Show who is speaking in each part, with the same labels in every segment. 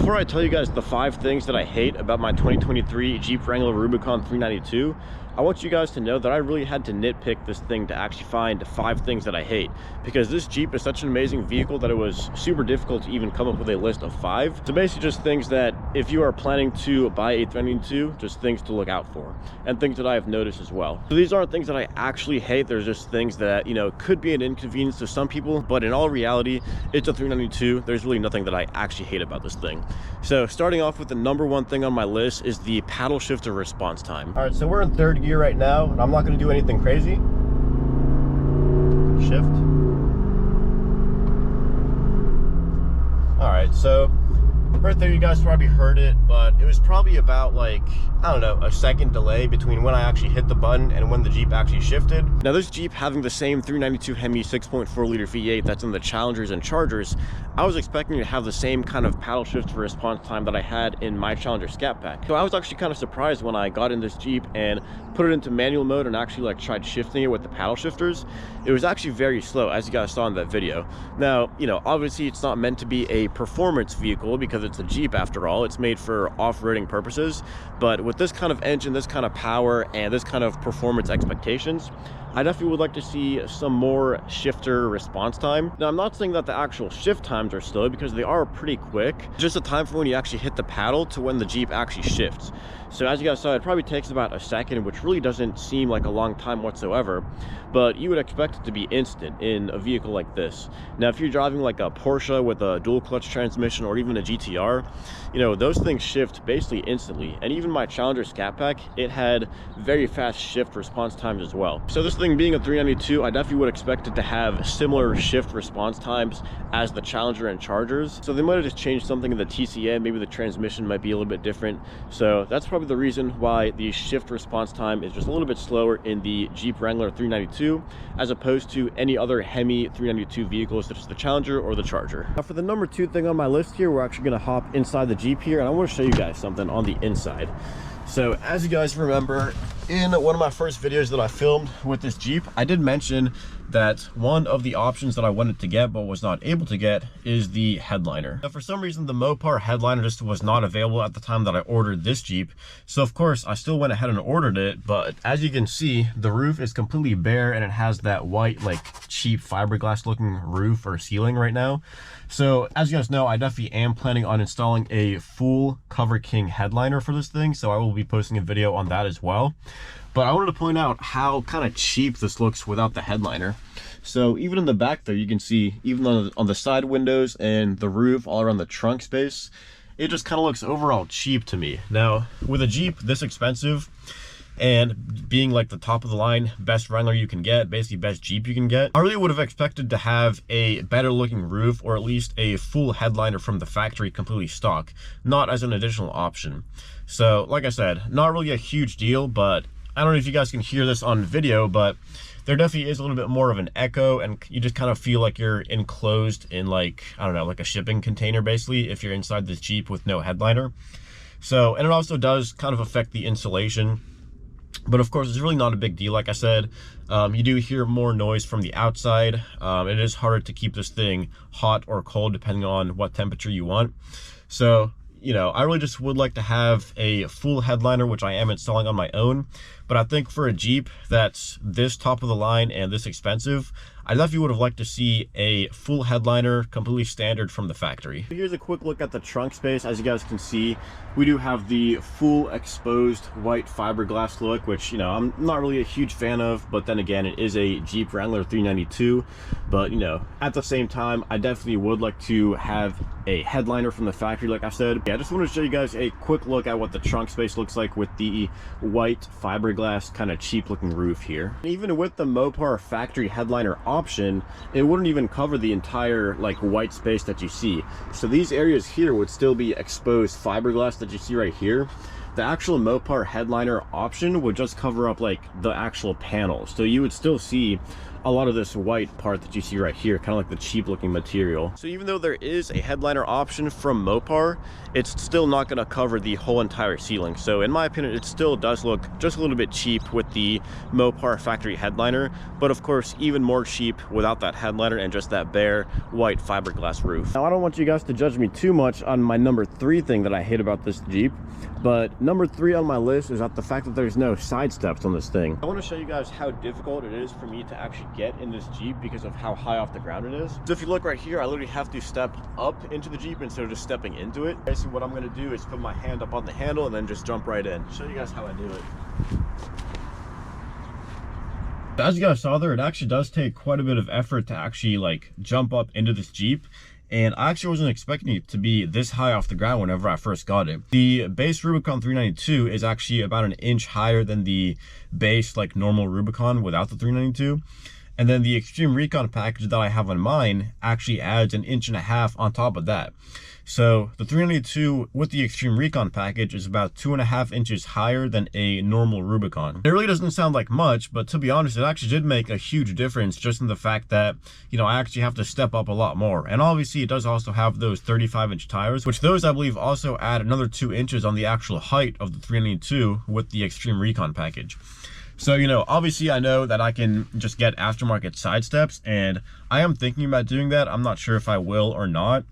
Speaker 1: before I tell you guys the 5 things that I hate about my 2023 Jeep Wrangler Rubicon 392, I want you guys to know that I really had to nitpick this thing to actually find 5 things that I hate, because this Jeep is such an amazing vehicle that it was super difficult to even come up with a list of 5. So basically just things that if you are planning to buy a 392, just things to look out for and things that I have noticed as well. So these aren't things that I actually hate. There's just things that, you know, could be an inconvenience to some people, but in all reality, it's a 392. There's really nothing that I actually hate about this thing. So starting off with the #1 thing on my list is the paddle shifter response time. All right, so we're in 3rd gear right now, and I'm not going to do anything crazy. Shift. All right, so right there, you guys probably heard it, but it was probably about, like, I don't know, a second delay between when I actually hit the button and when the Jeep actually shifted. Now this Jeep having the same 392 Hemi 6.4 liter V8 that's in the Challengers and Chargers, I was expecting to have the same kind of paddle shift response time that I had in my Challenger Scat Pack. So I was actually kind of surprised when I got in this Jeep and put it into manual mode and actually like tried shifting it with the paddle shifters. It was actually very slow, as you guys saw in that video. Now, you know, obviously it's not meant to be a performance vehicle because it's a Jeep after all. It's made for off-roading purposes, but with this kind of engine, this kind of power, and this kind of performance expectations, I definitely would like to see some more shifter response time. Now, I'm not saying that the actual shift times are slow, because they are pretty quick. Just the time from when you actually hit the paddle to when the Jeep actually shifts. So as you guys saw, it probably takes about a second, which really doesn't seem like a long time whatsoever, but you would expect it to be instant in a vehicle like this. Now, if you're driving like a Porsche with a dual clutch transmission or even a GTR, you know, those things shift basically instantly. And even my Challenger Scat Pack, it had very fast shift response times as well. So this thing being a 392, I definitely would expect it to have similar shift response times as the Challenger and Chargers. So they might have just changed something in the TCA. Maybe the transmission might be a little bit different. So that's probably the reason why the shift response time is just a little bit slower in the Jeep Wrangler 392 as opposed to any other Hemi 392 vehicles such as the Challenger or the Charger. Now for the #2 thing on my list here, we're actually going to hop inside the Jeep here, and I want to show you guys something on the inside. So as you guys remember, in one of my first videos that I filmed with this Jeep, I did mention that one of the options that I wanted to get but was not able to get is the headliner. Now for some reason, the Mopar headliner just was not available at the time that I ordered this Jeep. So of course I still went ahead and ordered it, but as you can see, the roof is completely bare and it has that white, like, cheap fiberglass looking roof or ceiling right now. So as you guys know, I definitely am planning on installing a full Cover King headliner for this thing, so I will be posting a video on that as well. But I wanted to point out how kind of cheap this looks without the headliner. So even in the back there, you can see, even on the side windows and the roof, all around the trunk space, it just kind of looks overall cheap to me. Now, with a Jeep this expensive, and being like the top of the line best Wrangler you can get, basically best Jeep you can get, I really would have expected to have a better looking roof, or at least a full headliner from the factory completely stock, not as an additional option. So like I said, not really a huge deal, but I don't know if you guys can hear this on video, but there definitely is a little bit more of an echo, and you just kind of feel like you're enclosed in, like, I don't know, like a shipping container basically, if you're inside this Jeep with no headliner. So, and it also does kind of affect the insulation. But of course, it's really not a big deal. Like I said, you do hear more noise from the outside. It is harder to keep this thing hot or cold depending on what temperature you want. So, you know, I really just would like to have a full headliner, which I am installing on my own. But I think for a Jeep that's this top of the line and this expensive, I definitely would have liked to see a full headliner, completely standard from the factory. Here's a quick look at the trunk space. As you guys can see, we do have the full exposed white fiberglass look, which, you know, I'm not really a huge fan of, but then again, it is a Jeep Wrangler 392. But, you know, at the same time, I definitely would like to have a headliner from the factory, like I said. Yeah, I just wanted to show you guys a quick look at what the trunk space looks like with the white fiberglass kind of cheap looking roof here. Even with the Mopar factory headliner option, it wouldn't even cover the entire, like, white space that you see. So these areas here would still be exposed fiberglass that you see right here. the actual Mopar headliner option would just cover up like the actual panel, so you would still see a lot of this white part that you see right here, kind of like the cheap looking material. So even though there is a headliner option from Mopar, it's still not going to cover the whole entire ceiling. So in my opinion, it still does look just a little bit cheap with the Mopar factory headliner, but of course even more cheap without that headliner and just that bare white fiberglass roof. Now I don't want you guys to judge me too much on my number 3 thing that I hate about this Jeep, but number 3 on my list is the fact that there's no side steps on this thing. I want to show you guys how difficult it is for me to actually get in this Jeep because of how high off the ground it is. So if you look right here, I literally have to step up into the Jeep instead of just stepping into it. Basically what I'm going to do is put my hand up on the handle and then just jump right in. Show you guys how I do it. As you guys saw there, it actually does take quite a bit of effort to actually like jump up into this Jeep. And I actually wasn't expecting it to be this high off the ground whenever I first got it. The base Rubicon 392 is actually about an inch higher than the base like normal Rubicon without the 392. And then the Extreme Recon package that I have on mine actually adds an inch and a half on top of that. So the 392 with the Extreme Recon package is about 2.5 inches higher than a normal Rubicon. It really doesn't sound like much, but to be honest, it actually did make a huge difference just in the fact that, you know, I actually have to step up a lot more. And obviously it does also have those 35-inch tires, which those I believe also add another 2 inches on the actual height of the 392 with the Extreme Recon package. So, you know, obviously I know that I can just get aftermarket side steps, and I am thinking about doing that. I'm not sure if I will or not,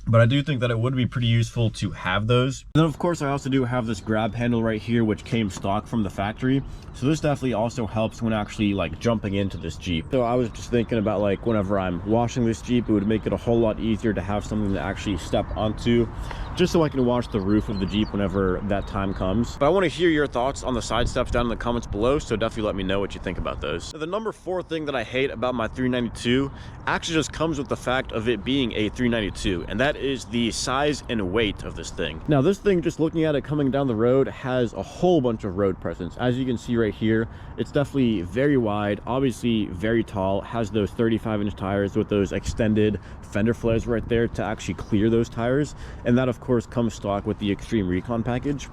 Speaker 1: but I do think that it would be pretty useful to have those. And then of course I also do have this grab handle right here, which came stock from the factory. So this definitely also helps when actually like jumping into this Jeep. So I was just thinking about like whenever I'm washing this Jeep, it would make it a whole lot easier to have something to actually step onto, just so I can wash the roof of the Jeep whenever that time comes. But I want to hear your thoughts on the side steps down in the comments below, so definitely let me know what you think about those. Now, the number 4 thing that I hate about my 392 actually just comes with the fact of it being a 392, and that is the size and weight of this thing. Now this thing, just looking at it coming down the road, has a whole bunch of road presence. As you can see right here, it's definitely very wide, obviously very tall, has those 35-inch tires with those extended fender flares right there to actually clear those tires, and that of course comes stock with the Extreme Recon package.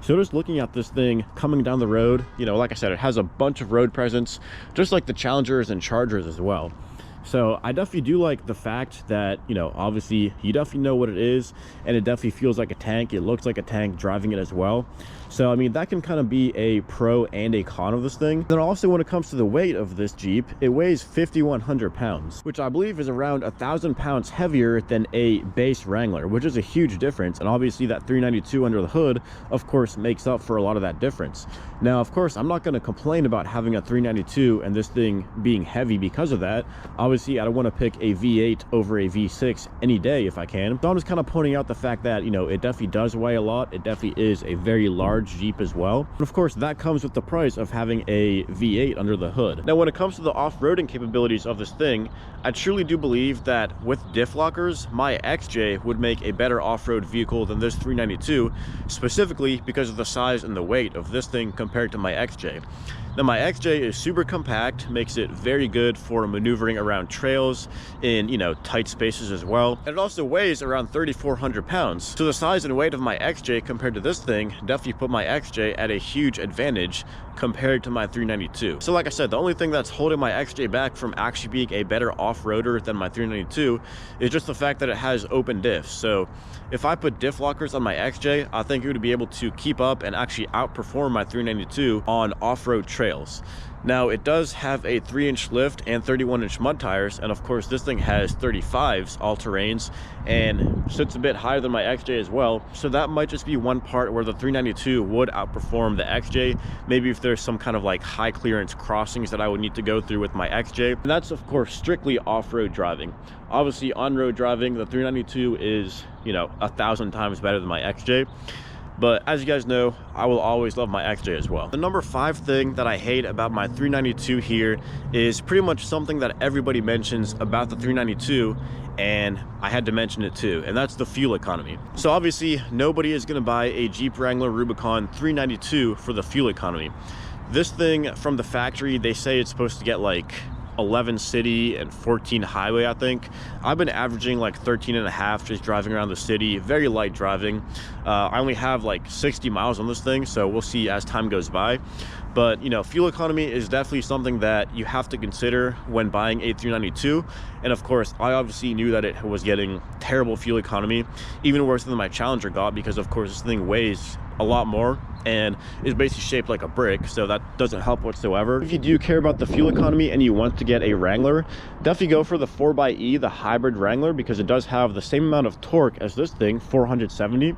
Speaker 1: So just looking at this thing coming down the road, you know, like I said, it has a bunch of road presence, just like the Challengers and Chargers as well. So I definitely do like the fact that, you know, obviously you definitely know what it is, and it definitely feels like a tank. It looks like a tank driving it as well. So I mean, that can kind of be a pro and a con of this thing. Then also when it comes to the weight of this Jeep, it weighs 5,100 pounds, which I believe is around 1,000 pounds heavier than a base Wrangler, which is a huge difference. And obviously that 392 under the hood, of course, makes up for a lot of that difference. Now, of course, I'm not going to complain about having a 392 and this thing being heavy because of that. Obviously, I don't want to pick a V8 over a V6 any day if I can. So I'm just kind of pointing out the fact that, you know, it definitely does weigh a lot. It definitely is a very large Jeep as well. And of course, that comes with the price of having a V8 under the hood. Now, when it comes to the off-roading capabilities of this thing, I truly do believe that with diff lockers, my XJ would make a better off-road vehicle than this 392, specifically because of the size and the weight of this thing compared to my XJ. Now, my XJ is super compact, makes it very good for maneuvering around trails in, you know, tight spaces as well. And it also weighs around 3,400 pounds. So the size and weight of my XJ compared to this thing definitely put my XJ at a huge advantage compared to my 392. So like I said, the only thing that's holding my XJ back from actually being a better off-roader than my 392 is just the fact that it has open diffs. So if I put diff lockers on my XJ, I think it would be able to keep up and actually outperform my 392 on off-road trails. Now, it does have a 3-inch lift and 31-inch mud tires, and of course this thing has 35s all-terrains and sits a bit higher than my XJ as well. So that might just be one part where the 392 would outperform the XJ. Maybe if there's some kind of like high clearance crossings that I would need to go through with my XJ. And that's of course strictly off-road driving. Obviously on-road driving, the 392 is, you know, 1,000 times better than my XJ. But as you guys know, I will always love my XJ as well. The number 5 thing that I hate about my 392 here is pretty much something that everybody mentions about the 392, and I had to mention it too, and that's the fuel economy. So obviously nobody is going to buy a Jeep Wrangler Rubicon 392 for the fuel economy. This thing from the factory, they say it's supposed to get like 11 city and 14 highway, I think. I've been averaging like 13.5 just driving around the city, very light driving. I only have like 60 miles on this thing, so we'll see as time goes by. But, you know, fuel economy is definitely something that you have to consider when buying a 392. And of course, I obviously knew that it was getting terrible fuel economy, even worse than my Challenger got, because of course this thing weighs a lot more and is basically shaped like a brick, so that doesn't help whatsoever. If you do care about the fuel economy and you want to get a Wrangler, definitely go for the 4xe, the hybrid Wrangler, because it does have the same amount of torque as this thing, 470,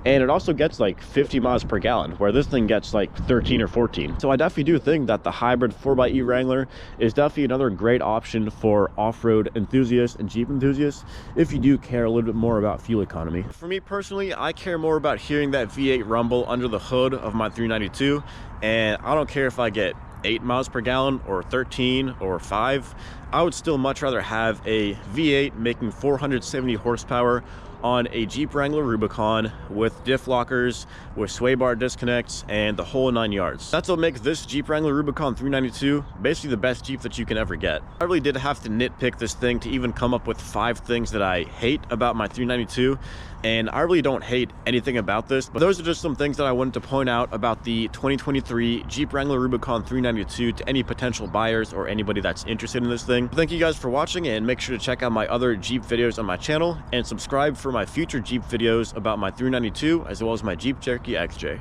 Speaker 1: and it also gets like 50 miles per gallon, where this thing gets like 13 or 14. So I definitely do think that the hybrid 4xe Wrangler is definitely another great option for off-road enthusiasts and Jeep enthusiasts if you do care a little bit more about fuel economy. For me personally, I care more about hearing that V8 rumble under the hood of my 392, and I don't care if I get 8 miles per gallon or 13 or 5. I would still much rather have a V8 making 470 horsepower on a Jeep Wrangler Rubicon with diff lockers, with sway bar disconnects, and the whole 9 yards. That's what makes this Jeep Wrangler Rubicon 392 basically the best Jeep that you can ever get. I really did have to nitpick this thing to even come up with 5 things that I hate about my 392, and I really don't hate anything about this, but those are just some things that I wanted to point out about the 2023 Jeep Wrangler Rubicon 392 to any potential buyers or anybody that's interested in this thing. Thank you guys for watching, and make sure to check out my other Jeep videos on my channel and subscribe for my future Jeep videos about my 392 as well as my Jeep Cherokee XJ.